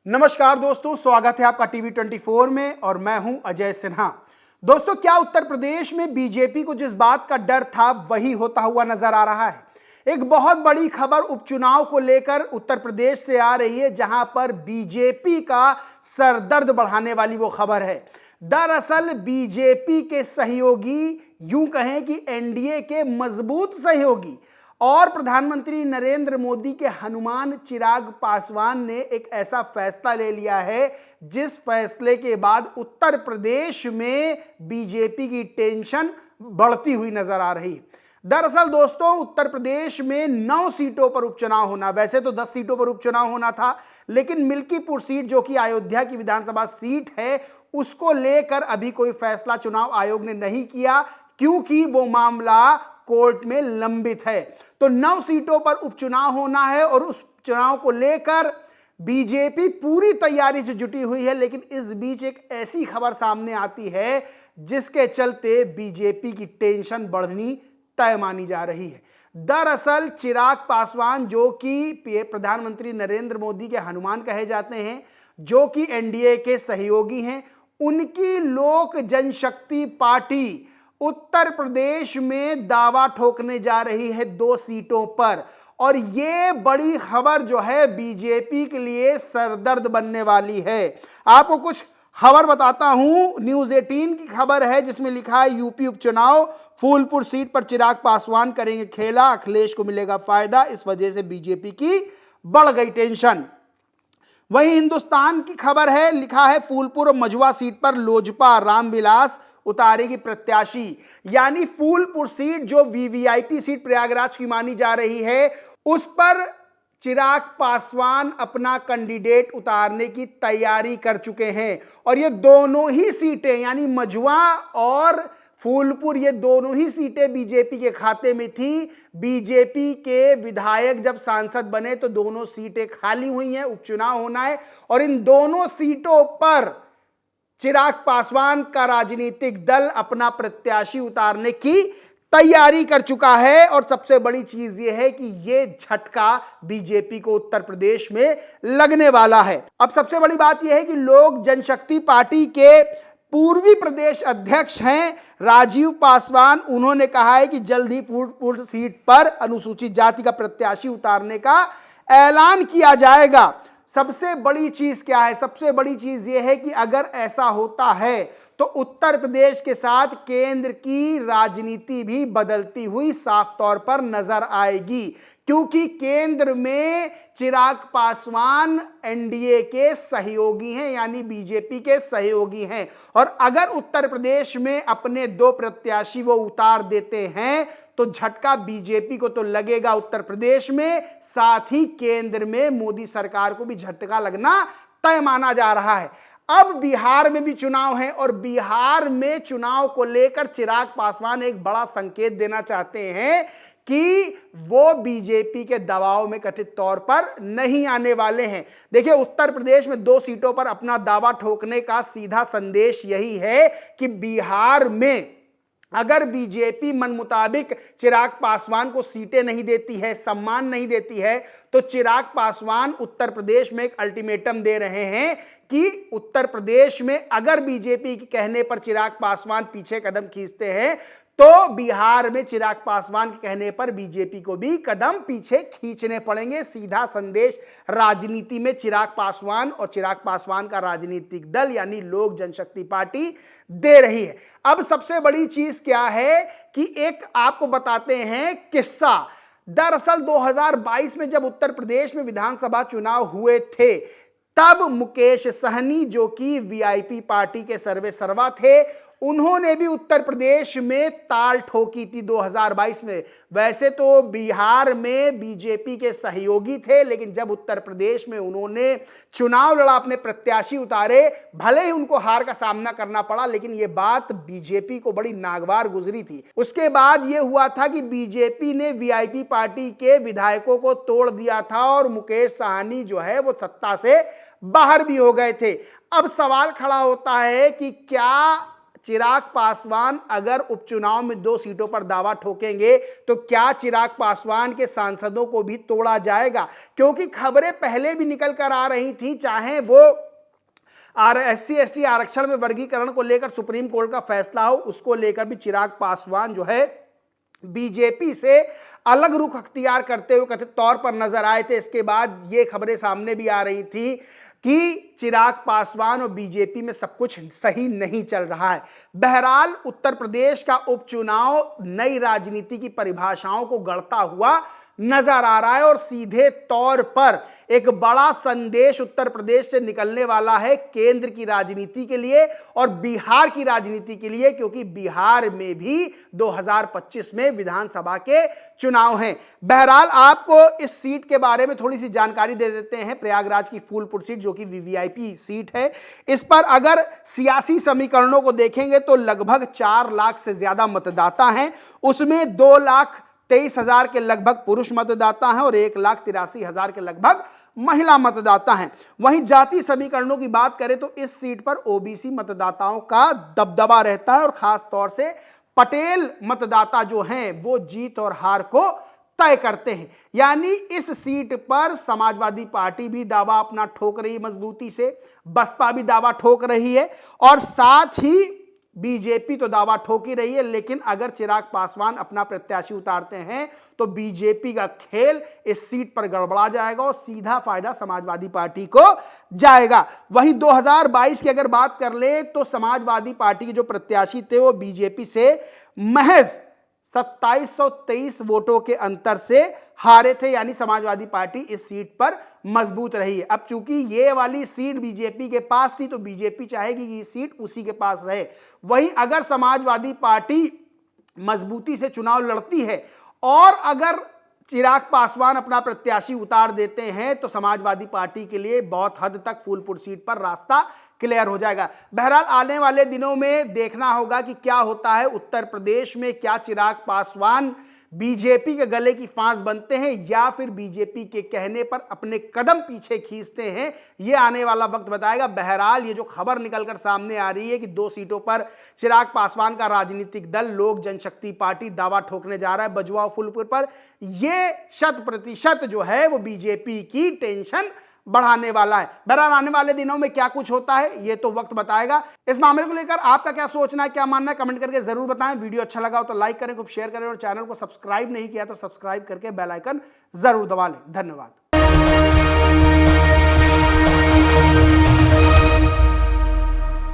नमस्कार दोस्तों, स्वागत है आपका टीवी 24 में और मैं हूं अजय सिन्हा। दोस्तों, क्या उत्तर प्रदेश में बीजेपी को जिस बात का डर था वही होता हुआ नजर आ रहा है। एक बहुत बड़ी खबर उपचुनाव को लेकर उत्तर प्रदेश से आ रही है, जहां पर बीजेपी का सरदर्द बढ़ाने वाली वो खबर है। दरअसल बीजेपी के सहयोगी, यूं कहें कि एनडीए के मजबूत सहयोगी और प्रधानमंत्री नरेंद्र मोदी के हनुमान चिराग पासवान ने एक ऐसा फैसला ले लिया है जिस फैसले के बाद उत्तर प्रदेश में बीजेपी की टेंशन बढ़ती हुई नजर आ रही है। दरअसल दोस्तों, उत्तर प्रदेश में 9 सीटों पर उपचुनाव होना, वैसे तो 10 सीटों पर उपचुनाव होना था, लेकिन मिल्कीपुर सीट जो कि अयोध्या की विधानसभा सीट है, उसको लेकर अभी कोई फैसला चुनाव आयोग ने नहीं किया, क्योंकि वो मामला कोर्ट में लंबित है। तो 9 सीटों पर उपचुनाव होना है और उस चुनाव को लेकर बीजेपी पूरी तैयारी से जुटी हुई है। लेकिन इस बीच एक ऐसी खबर सामने आती है जिसके चलते बीजेपी की टेंशन बढ़नी तय मानी जा रही है। दरअसल चिराग पासवान, जो कि प्रधानमंत्री नरेंद्र मोदी के हनुमान कहे जाते हैं, जो कि एनडीए के सहयोगी हैं, उनकी लोक जनशक्ति पार्टी उत्तर प्रदेश में दावा ठोकने जा रही है 2 सीटों पर। और ये बड़ी खबर जो है बीजेपी के लिए सरदर्द बनने वाली है। आपको कुछ खबर बताता हूं। न्यूज़ 18 की खबर है जिसमें लिखा है, यूपी उपचुनाव, फूलपुर सीट पर चिराग पासवान करेंगे खेला, अखिलेश को मिलेगा फायदा, इस वजह से बीजेपी की बढ़ गई टेंशन। वहीं हिंदुस्तान की खबर है, लिखा है फूलपुर मझुआ सीट पर लोजपा रामविलास उतारेगी प्रत्याशी। यानी फूलपुर सीट जो वीवीआईपी सीट प्रयागराज की मानी जा रही है, उस पर चिराग पासवान अपना कैंडिडेट उतारने की तैयारी कर चुके हैं। और ये दोनों ही सीटें, यानी मझुआ और फूलपुर, ये दोनों ही सीटें बीजेपी के खाते में थी। बीजेपी के विधायक जब सांसद बने तो दोनों सीटें खाली हुई हैं, उपचुनाव होना है और इन दोनों सीटों पर चिराग पासवान का राजनीतिक दल अपना प्रत्याशी उतारने की तैयारी कर चुका है। और सबसे बड़ी चीज यह है कि यह झटका बीजेपी को उत्तर प्रदेश में लगने वाला है। अब सबसे बड़ी बात यह है कि लोक जनशक्ति पार्टी के पूर्वी प्रदेश अध्यक्ष हैं राजीव पासवान। उन्होंने कहा है कि जल्द ही फूलपुर सीट पर अनुसूचित जाति का प्रत्याशी उतारने का ऐलान किया जाएगा। सबसे बड़ी चीज क्या है? सबसे बड़ी चीज यह है कि अगर ऐसा होता है तो उत्तर प्रदेश के साथ केंद्र की राजनीति भी बदलती हुई साफ तौर पर नजर आएगी, क्योंकि केंद्र में चिराग पासवान एनडीए के सहयोगी हैं, यानी बीजेपी के सहयोगी हैं। और अगर उत्तर प्रदेश में अपने 2 प्रत्याशी वो उतार देते हैं तो झटका बीजेपी को तो लगेगा उत्तर प्रदेश में, साथ ही केंद्र में मोदी सरकार को भी झटका लगना तय माना जा रहा है। अब बिहार में भी चुनाव है और बिहार में चुनाव को लेकर चिराग पासवान एक बड़ा संकेत देना चाहते हैं कि वो बीजेपी के दबाव में कथित तौर पर नहीं आने वाले हैं। देखिए, उत्तर प्रदेश में 2 सीटों पर अपना दावा ठोकने का सीधा संदेश यही है कि बिहार में अगर बीजेपी मन मुताबिक चिराग पासवान को सीटें नहीं देती है, सम्मान नहीं देती है, तो चिराग पासवान उत्तर प्रदेश में एक अल्टीमेटम दे रहे हैं कि उत्तर प्रदेश में अगर बीजेपी के कहने पर चिराग पासवान पीछे कदम खींचते हैं तो बिहार में चिराग पासवान के कहने पर बीजेपी को भी कदम पीछे खींचने पड़ेंगे। सीधा संदेश राजनीति में चिराग पासवान और चिराग पासवान का राजनीतिक दल यानी लोक जनशक्ति पार्टी दे रही है। अब सबसे बड़ी चीज क्या है कि एक आपको बताते हैं किस्सा। दरअसल 2022 में जब उत्तर प्रदेश में विधानसभा चुनाव हुए थे, तब मुकेश सहनी, जो कि वीआईपी पार्टी के सर्वे सर्वा थे, उन्होंने भी उत्तर प्रदेश में ताल ठोकी थी 2022 में। वैसे तो बिहार में बीजेपी के सहयोगी थे, लेकिन जब उत्तर प्रदेश में उन्होंने चुनाव लड़ा, अपने प्रत्याशी उतारे, भले ही उनको हार का सामना करना पड़ा, लेकिन ये बात बीजेपी को बड़ी नागवार गुजरी थी। उसके बाद ये हुआ था कि बीजेपी ने वीआईपी पार्टी के विधायकों को तोड़ दिया था और मुकेश सहनी जो है वो सत्ता से बाहर भी हो गए थे। अब सवाल खड़ा होता है कि क्या चिराग पासवान अगर उपचुनाव में 2 सीटों पर दावा ठोकेंगे तो क्या चिराग पासवान के सांसदों को भी तोड़ा जाएगा? क्योंकि खबरें पहले भी निकल कर आ रही थी, चाहे वो SC ST आरक्षण में वर्गीकरण को लेकर सुप्रीम कोर्ट का फैसला हो, उसको लेकर भी चिराग पासवान जो है बीजेपी से अलग रुख अख्तियार करते हुए कथित तौर पर नजर आए थे। इसके बाद ये खबरें सामने भी आ रही थी कि चिराग पासवान और बीजेपी में सब कुछ सही नहीं चल रहा है। बहरहाल उत्तर प्रदेश का उपचुनाव नई राजनीति की परिभाषाओं को गढ़ता हुआ नजर आ रहा है और सीधे तौर पर एक बड़ा संदेश उत्तर प्रदेश से निकलने वाला है केंद्र की राजनीति के लिए और बिहार की राजनीति के लिए, क्योंकि बिहार में भी 2025 में विधानसभा के चुनाव हैं। बहरहाल आपको इस सीट के बारे में थोड़ी सी जानकारी दे देते हैं। प्रयागराज की फूलपुर सीट जो कि VVIP सीट है, इस पर अगर सियासी समीकरणों को देखेंगे तो लगभग 4 लाख से ज्यादा मतदाता हैं। उसमें 2,23,000 के लगभग पुरुष मतदाता हैं और 1,83,000 के लगभग महिला मतदाता हैं। वहीं जाति समीकरणों की बात करें तो इस सीट पर OBC मतदाताओं का दबदबा रहता है और खास तौर से पटेल मतदाता जो हैं वो जीत और हार को तय करते हैं। यानी इस सीट पर समाजवादी पार्टी भी दावा अपना ठोक रही है मजबूती से, बसपा भी दावा ठोक रही है और साथ ही बीजेपी तो दावा ठोक ही रही है। लेकिन अगर चिराग पासवान अपना प्रत्याशी उतारते हैं तो बीजेपी का खेल इस सीट पर गड़बड़ा जाएगा और सीधा फायदा समाजवादी पार्टी को जाएगा। वहीं 2022 की अगर बात कर ले तो समाजवादी पार्टी के जो प्रत्याशी थे वो बीजेपी से महज 2723 वोटों के अंतर से हारे थे। यानी समाजवादी पार्टी इस सीट पर मजबूत रही है। अब चूंकि ये वाली सीट बीजेपी के पास थी तो बीजेपी चाहेगी कि ये सीट उसी के पास रहे। वहीं अगर समाजवादी पार्टी मजबूती से चुनाव लड़ती है और अगर चिराग पासवान अपना प्रत्याशी उतार देते हैं तो समाजवादी पार्टी के लिए बहुत हद तक फूलपुर सीट पर रास्ता क्लियर हो जाएगा। बहरहाल आने वाले दिनों में देखना होगा कि क्या होता है उत्तर प्रदेश में। क्या चिराग पासवान बीजेपी के गले की फांस बनते हैं या फिर बीजेपी के कहने पर अपने कदम पीछे खींचते हैं, ये आने वाला वक्त बताएगा। बहरहाल ये जो खबर निकलकर सामने आ रही है कि 2 सीटों पर चिराग पासवान का राजनीतिक दल लोक जनशक्ति पार्टी दावा ठोकने जा रहा है बजुआ फूलपुर पर, ये 100% जो है वो बीजेपी की टेंशन बढ़ाने वाला है। बहरहाल आने वाले दिनों में क्या कुछ होता है ये तो वक्त बताएगा। इस मामले को लेकर आपका क्या सोचना है, क्या मानना है, कमेंट करके जरूर बताएं। वीडियो अच्छा लगा हो तो लाइक करें, खूब शेयर करें और चैनल को सब्सक्राइब नहीं किया तो सब्सक्राइब करके बेल आइकन जरूर दबा लें। धन्यवाद।